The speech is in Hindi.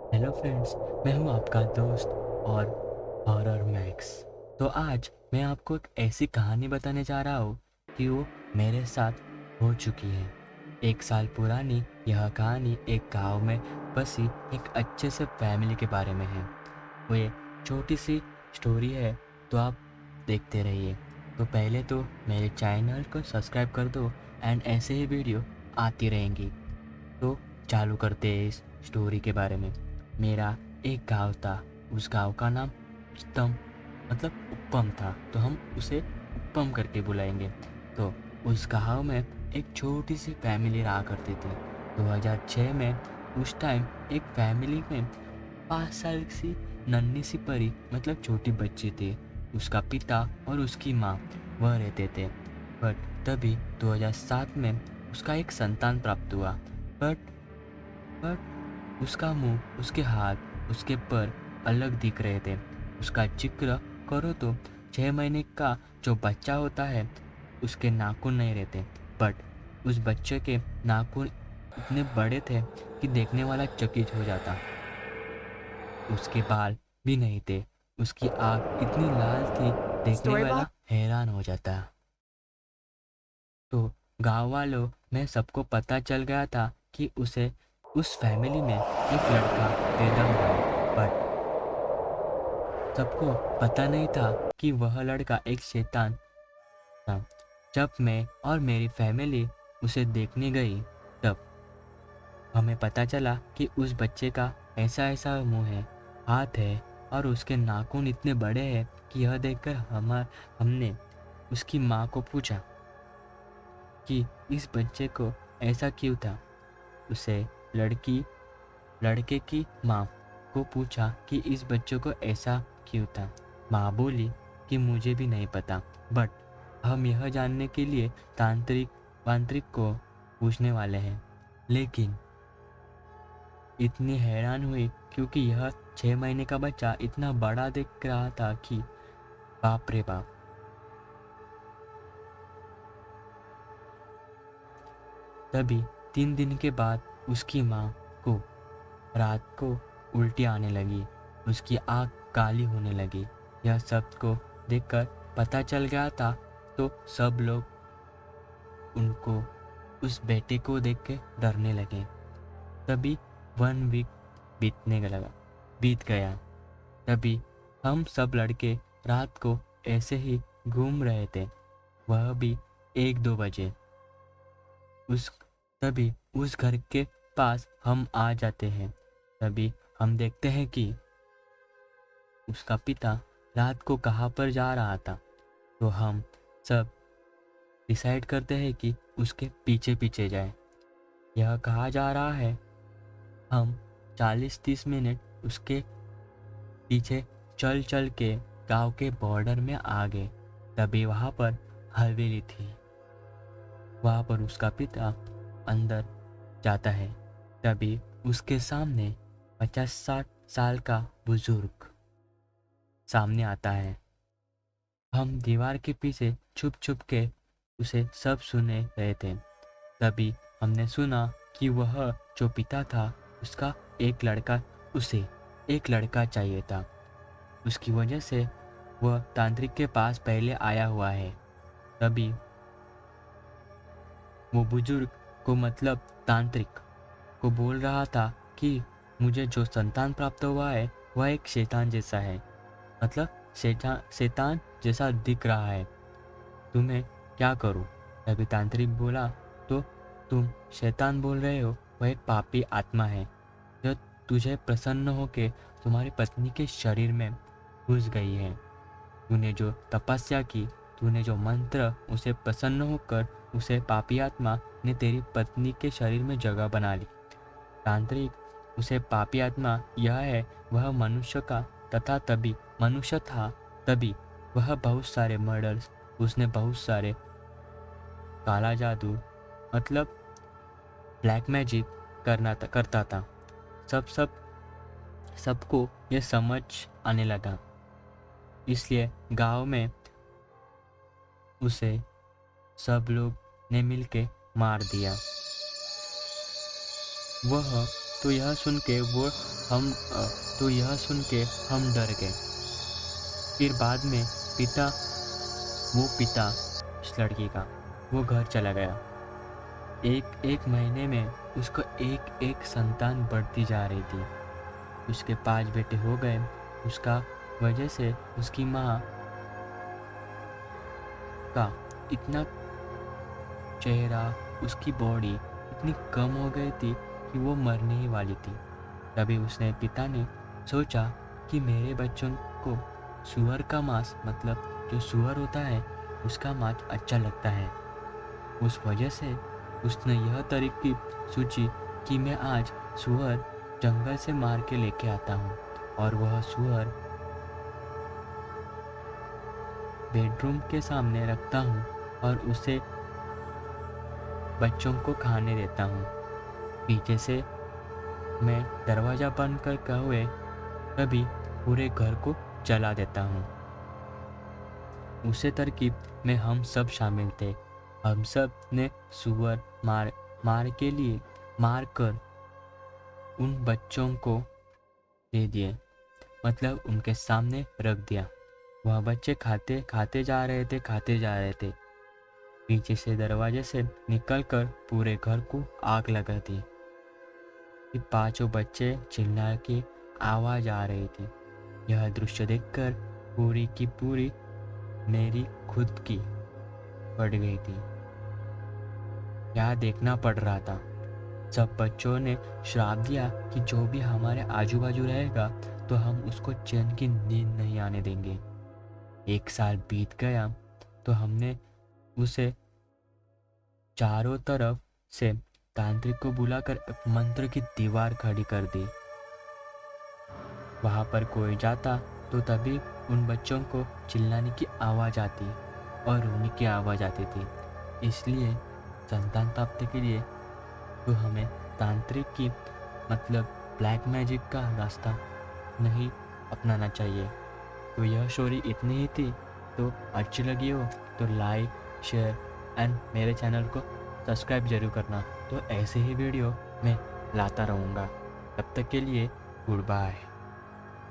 हेलो फ्रेंड्स, मैं हूं आपका दोस्त और हॉरर मैक्स। तो आज मैं आपको एक ऐसी कहानी बताने जा रहा हूं कि वो मेरे साथ हो चुकी है। 1 साल पुरानी यह कहानी एक गांव में बसी एक अच्छे से फैमिली के बारे में है। वो एक छोटी सी स्टोरी है, तो आप देखते रहिए। तो पहले तो मेरे चैनल को सब्सक्राइब कर दो एंड ऐसे ही वीडियो आती रहेंगी। तो चालू करते हैं इस स्टोरी के बारे में। मेरा एक गांव था। उस गांव का नाम उत्तम मतलब उपम था, तो हम उसे उपम करके बुलाएंगे। तो उस गांव में एक छोटी सी फैमिली रहा करती थी। 2006 में उस टाइम एक फैमिली में 5 साल की नन्ही सी परी मतलब छोटी बच्ची थी। उसका पिता और उसकी माँ वह रहते थे। बट तभी 2007 में उसका एक संतान प्राप्त हुआ। बट बट उसका मुंह, उसके हाथ, उसके पैर अलग दिख रहे थे। उसका जिक्र करो तो 6 महीने का जो बच्चा होता है उसके नाखून नहीं रहते। बट उस बच्चे के नाखून इतने बड़े थे कि देखने वाला चकित हो जाता। उसके बाल भी नहीं थे। उसकी आँख इतनी लाल थी, देखने Storybox? वाला हैरान हो जाता। तो गांव वालों में सबको पता चल गया था कि उसे उस फैमिली में एक लड़का पैदा हुआ है। बट सबको पता नहीं था कि वह लड़का एक शैतान था। जब मैं और मेरी फैमिली उसे देखने गई, तब हमें पता चला कि उस बच्चे का ऐसा ऐसा मुंह है, हाथ है और उसके नाखून इतने बड़े हैं कि यह देखकर हमने उसकी माँ को पूछा कि इस बच्चे को ऐसा क्यों था। उसे लड़की लड़के की माँ को पूछा कि इस बच्चे को ऐसा क्यों था। माँ बोली कि मुझे भी नहीं पता, बट हम यह जानने के लिए तांत्रिक वांत्रिक को पूछने वाले हैं। लेकिन इतनी हैरान हुई क्योंकि यह 6 महीने का बच्चा इतना बड़ा दिख रहा था कि बाप रे बाप। तभी 3 दिन के बाद उसकी माँ को रात को उल्टी आने लगी। उसकी आँख काली होने लगी। यह सब को देखकर पता चल गया था। तो सब लोग उनको उस बेटे को देख के डरने लगे। तभी 1 वीक बीत गया। तभी हम सब लड़के रात को ऐसे ही घूम रहे थे, वह भी 1-2 बजे। उस तभी उस घर के पास हम आ जाते हैं। तभी हम देखते हैं कि उसका पिता रात को कहाँ पर जा रहा था। तो हम सब डिसाइड करते हैं कि उसके पीछे पीछे जाए। यह कहाँ जा रहा है, हम 40-30 मिनट उसके पीछे चल चल के गांव के बॉर्डर में आ गए। तभी वहाँ पर हवेली थी। वहाँ पर उसका पिता अंदर जाता है। तभी उसके सामने 50-60 साल का बुजुर्ग सामने आता है। हम दीवार के पीछे छुप छुप के उसे सब सुने रहे थे। तभी हमने सुना कि वह जो पिता था उसका एक लड़का उसे एक लड़का चाहिए था। उसकी वजह से वह तांत्रिक के पास पहले आया हुआ है। तभी वो बुजुर्ग को मतलब तांत्रिक को बोल रहा था कि मुझे जो संतान प्राप्त हुआ है वह एक शैतान जैसा है, मतलब शैतान जैसा दिख रहा है। तुम्हें क्या करूं? तभी तांत्रिक बोला, तो तुम शैतान बोल रहे हो, वह एक पापी आत्मा है जो तुझे प्रसन्न होके तुम्हारी पत्नी के शरीर में घुस गई है। तूने जो तपस्या की, तूने जो मंत्र उसे प्रसन्न होकर उसे पापी आत्मा ने तेरी पत्नी के शरीर में जगह बना ली। तांत्रिक उसे पापी आत्मा यह है, वह मनुष्य का तथा तभी मनुष्य था। तभी वह बहुत सारे मर्डर्स, उसने बहुत सारे काला जादू मतलब ब्लैक मैजिक करता था। सब सब सबको ये समझ आने लगा, इसलिए गांव में उसे सब लोग ने मिलके मार दिया। वह तो यह सुन के हम डर गए। फिर बाद में पिता इस लड़की का वो घर चला गया। एक महीने में उसको एक संतान बढ़ती जा रही थी। उसके 5 बेटे हो गए। उसका वजह से उसकी माँ का इतना चेहरा, उसकी बॉडी इतनी कम हो गई थी कि वो मरने ही वाली थी। तभी उसने पिता ने सोचा कि मेरे बच्चों को सुअर का मांस, मतलब जो सुअर होता है उसका मांस अच्छा लगता है। उस वजह से उसने यह तरीकी सोची कि मैं आज सुअर जंगल से मार के लेके आता हूँ और वह सुअर बेडरूम के सामने रखता हूँ और उसे बच्चों को खाने देता हूँ। पीछे से मैं दरवाज़ा बंद कर हुए तभी पूरे घर को जला देता हूँ। उसे तरकीब में हम सब शामिल थे। हम सब ने सुअर मार कर उन बच्चों को दे दिए, मतलब उनके सामने रख दिया। वह बच्चे खाते जा रहे थे। पीछे से दरवाजे से निकलकर पूरे घर को आग लगा दी। 5 बच्चे चिल्ला के आवाज आ रही थी। यह दृश्य देखकर पूरी की पूरी मेरी खुद की पड़ गई थी। क्या देखना पड़ रहा था। सब बच्चों ने श्राप दिया कि जो भी हमारे आजू बाजू रहेगा तो हम उसको चैन की नींद नहीं आने देंगे। 1 साल बीत गया तो हमने उसे चारों तरफ से तांत्रिक को बुलाकर एक मंत्र की दीवार खड़ी कर दी। वहां पर कोई जाता तो तभी उन बच्चों को चिल्लाने की आवाज़ आती और रोने की आवाज़ आती थी। इसलिए संतान प्राप्ति के लिए तो हमें तांत्रिक की, मतलब ब्लैक मैजिक का रास्ता नहीं अपनाना चाहिए। तो यह स्टोरी इतनी ही थी। तो अच्छी लगी हो तो लाइक, शेयर एंड मेरे चैनल को सब्सक्राइब जरूर करना। तो ऐसे ही वीडियो मैं लाता रहूँगा। तब तक के लिए गुड बाय।